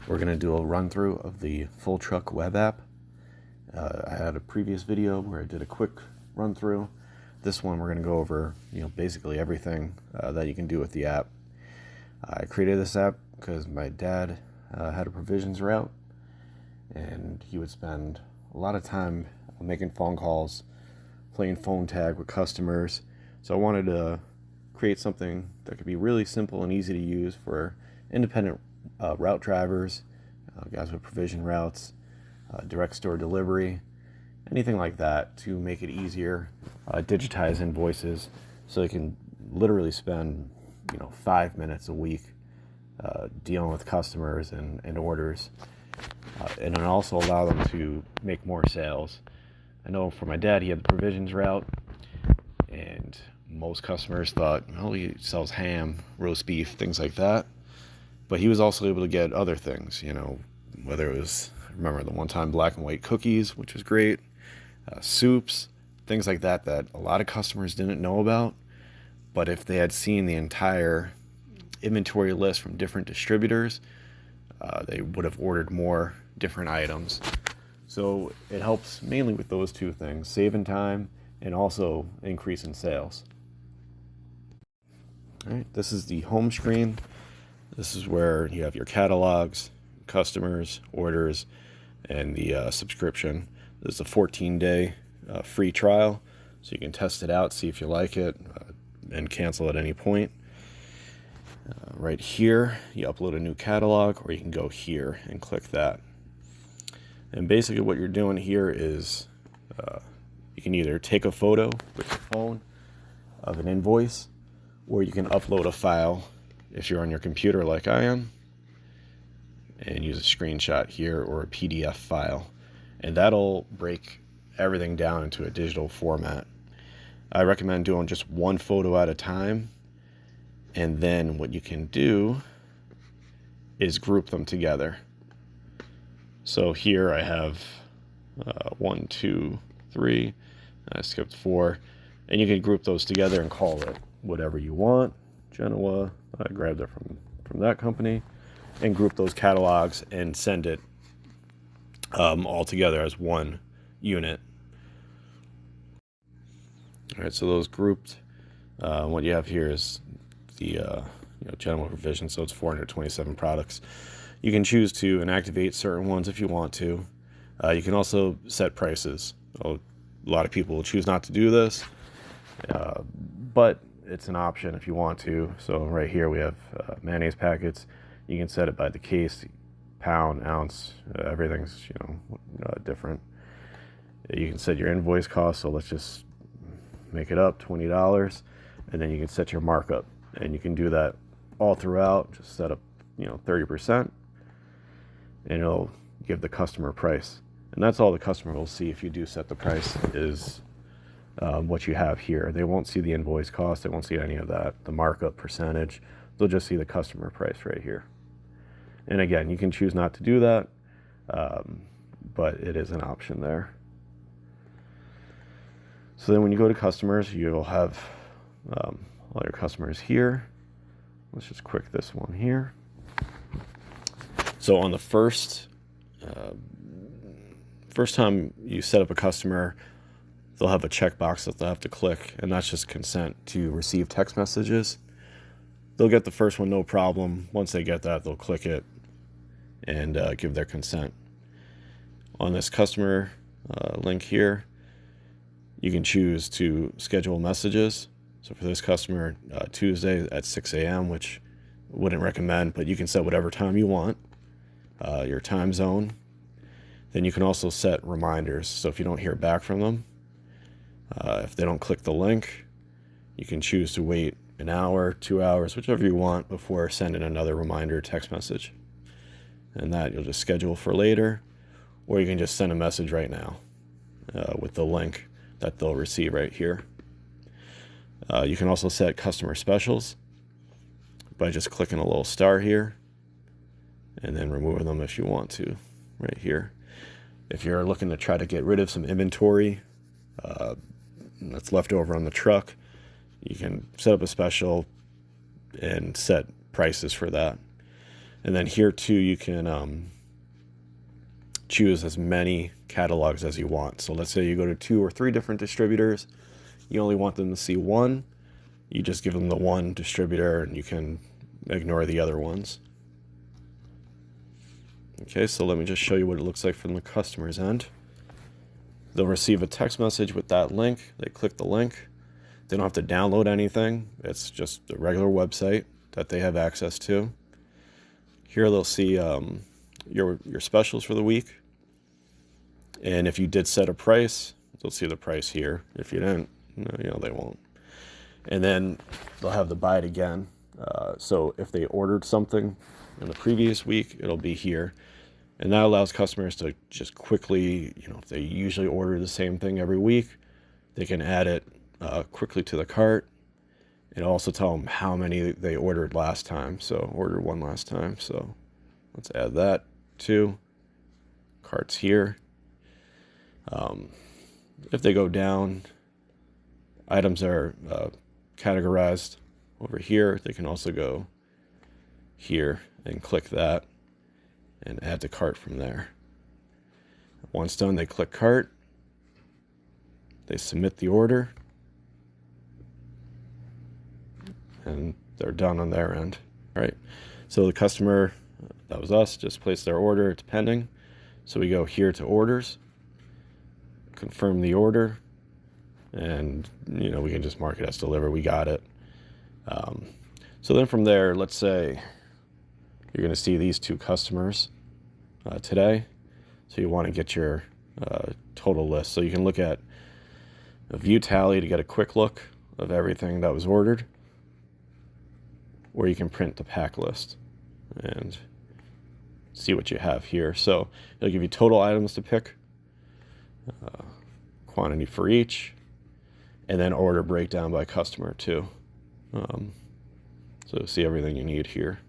We're going to do a run through of the full truck web app. I had a previous video where I did a quick run through. This one we're going to go over basically everything that you can do with the app. I created this app because my dad had a provisions route, and he would spend a lot of time making phone calls, playing phone tag with customers. So I wanted to create something that could be really simple and easy to use for independent route drivers, guys with provision routes, direct store delivery, anything like that, to make it easier. Digitize invoices so they can literally spend 5 minutes a week dealing with customers and orders, and then also allow them to make more sales. I know for my dad, he had the provisions route, and most customers thought, oh, he sells ham, roast beef, things like that. But he was also able to get other things, whether it was, I remember the one time, black and white cookies, which was great, soups, things like that a lot of customers didn't know about. But if they had seen the entire inventory list from different distributors, they would have ordered more different items. So it helps mainly with those two things, saving time and also increasing sales. All right, this is the home screen. This is where you have your catalogs, customers, orders, and the subscription. This is a 14-day free trial, so you can test it out, see if you like it, and cancel at any point. Right here, you upload a new catalog, or you can go here and click that. And basically what you're doing here is you can either take a photo with your phone of an invoice, or you can upload a file if you're on your computer like I am, and use a screenshot here or a PDF file. And that'll break everything down into a digital format. I recommend doing just one photo at a time, and then what you can do is group them together. So here I have 1, 2, 3, I skipped 4, and you can group those together and call it whatever you want. Genoa, I grabbed it from that company, and group those catalogs and send it all together as one unit. All right, so those grouped, what you have here is the general provision, so it's 427 products. You can choose to inactivate certain ones if you want to. You can also set prices. A lot of people will choose not to do this, but it's an option if you want to. So right here we have mayonnaise packets. You can set it by the case, pound, ounce, everything's different. You can set your invoice cost, so let's just make it up $20, and then you can set your markup, and you can do that all throughout. Just set up 30%, and it'll give the customer a price, and that's all the customer will see if you do set the price is what you have here. They won't see the invoice cost, they won't see any of that, the markup percentage. They'll just see the customer price right here. And again, you can choose not to do that, but it is an option there. So then when you go to customers, you'll have all your customers here. Let's just quick this one here. So on the first time you set up a customer, they'll have a checkbox that they'll have to click, and that's just consent to receive text messages. They'll get the first one, no problem. Once they get that, they'll click it and give their consent. On this customer link here, you can choose to schedule messages. So for this customer, Tuesday at 6 a.m., which I wouldn't recommend, but you can set whatever time you want, your time zone. Then you can also set reminders. So if you don't hear back from them, if they don't click the link, you can choose to wait an hour, 2 hours, whichever you want, before sending another reminder text message. And that you'll just schedule for later, or you can just send a message right now with the link that they'll receive right here. You can also set customer specials by just clicking a little star here, and then removing them if you want to right here. If you're looking to try to get rid of some inventory that's left over on the truck, you can set up a special and set prices for that. And then here too, you can choose as many catalogs as you want. So let's say you go to 2 or 3 different distributors, you only want them to see one, you just give them the one distributor and you can ignore the other ones. Okay, so let me just show you what it looks like from the customer's end. They'll receive a text message with that link. They click the link. They don't have to download anything. It's just a regular website that they have access to. Here they'll see your specials for the week. And if you did set a price, they'll see the price here. If you didn't, they won't. And then they'll have the buy it again. So if they ordered something in the previous week, it'll be here. And that allows customers to just quickly, if they usually order the same thing every week, they can add it quickly to the cart. And also tell them how many they ordered last time. So ordered one last time. So let's add that too. Cart's here. If they go down, items are categorized over here. They can also go here and click that and add to cart from there. Once done, they click cart. They submit the order. And they're done on their end. All right. So the customer, that was us, just placed their order. It's pending. So we go here to orders, confirm the order, and we can just mark it as delivered. We got it. So then from there, let's say you're going to see these 2 customers today. So you want to get your total list. So you can look at a view tally to get a quick look of everything that was ordered, or you can print the pack list and see what you have here. So it'll give you total items to pick, quantity for each, and then order breakdown by customer too. So you'll see everything you need here.